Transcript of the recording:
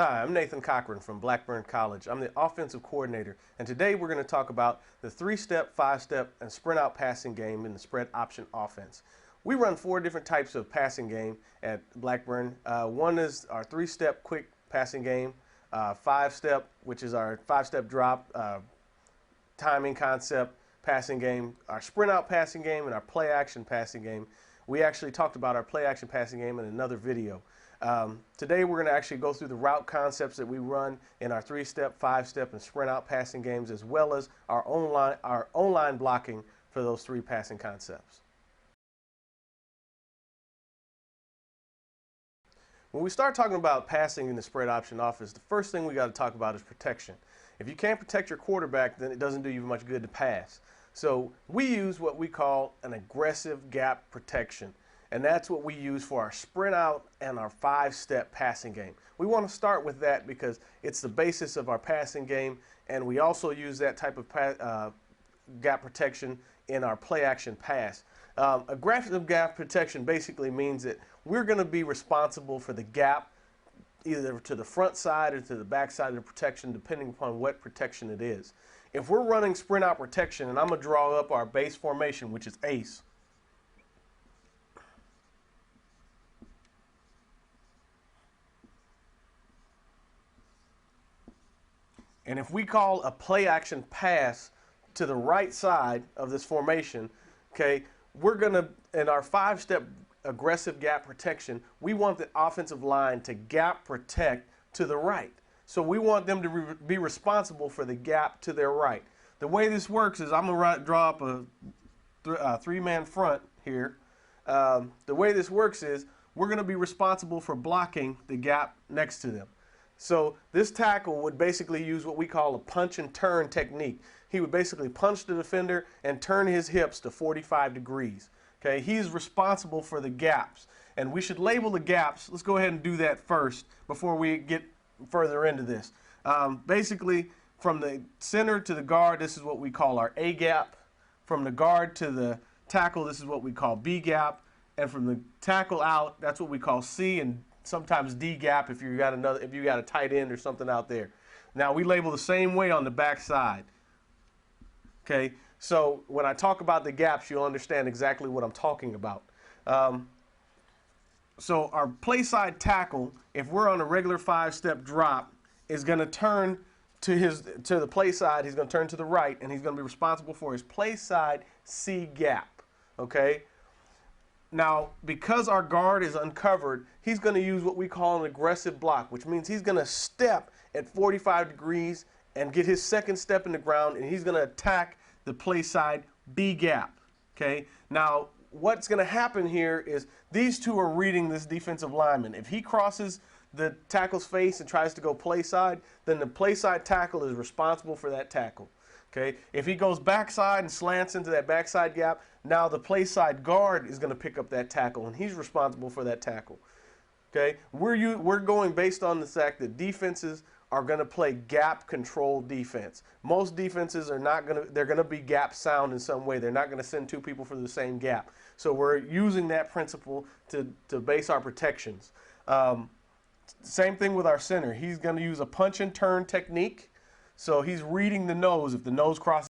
Hi, I'm Nathan Cochran from Blackburn College. I'm the offensive coordinator, and today we're going to talk about the 3-step, 5-step, and sprint out passing game in the spread option offense. We run 4 different types of passing game at Blackburn. One is our 3-step quick passing game, 5-step, which is our 5-step drop, timing concept passing game, our sprint out passing game, and our play action passing game. We actually talked about our play action passing game in another video. Today we're going to actually go through the route concepts that we run in our 3-step, 5-step, and sprint out passing games, as well as our online blocking for those 3 passing concepts. When we start talking about passing in the spread option offense, the first thing we got to talk about is protection. If you can't protect your quarterback, then it doesn't do you much good to pass. So we use what we call an aggressive gap protection. And that's what we use for our sprint out and our 5-step passing game. We want to start with that because it's the basis of our passing game, and we also use that type of gap protection in our play action pass. Aggressive gap protection basically means that we're going to be responsible for the gap either to the front side or to the back side of the protection, depending upon what protection it is. If we're running sprint out protection, and I'm going to draw up our base formation, which is ace. And if we call a play action pass to the right side of this formation, okay, we're going to, in our 5-step aggressive gap protection, we want the offensive line to gap protect to the right. So we want them to be responsible for the gap to their right. The way this works is I'm going to draw up a 3-man front here. The way this works is we're going to be responsible for blocking the gap next to them. So this tackle would basically use what we call a punch and turn technique. He would basically punch the defender and turn his hips to 45 degrees. Okay, he's responsible for the gaps, and we should label the gaps. Let's go ahead and do that first before we get further into this. Basically, from the center to the guard, this is what we call our A gap. From the guard to the tackle, this is what we call B gap, and from the tackle out, that's what we call C and sometimes D gap if you got a tight end or something out there. Now we label the same way on the back side. Okay, so when I talk about the gaps, you'll understand exactly what I'm talking about. So our play side tackle, if we're on a regular 5-step drop, is going to turn to the play side. He's going to turn to the right, and he's going to be responsible for his play side C gap. Okay. Now, because our guard is uncovered, he's going to use what we call an aggressive block, which means he's going to step at 45 degrees and get his second step in the ground, and he's going to attack the play side B gap. Okay. Now, what's going to happen here is these two are reading this defensive lineman. If he crosses the tackle's face and tries to go play side, then the play side tackle is responsible for that tackle. Okay, if he goes backside and slants into that backside gap, now the play side guard is going to pick up that tackle, and he's responsible for that tackle. Okay, we're going based on the fact that defenses are going to play gap control defense. Most defenses are not going to, they're going to be gap sound in some way. They're not going to send 2 people for the same gap. So we're using that principle to base our protections. Same thing with our center. He's going to use a punch and turn technique. So he's reading the nose. If the nose crosses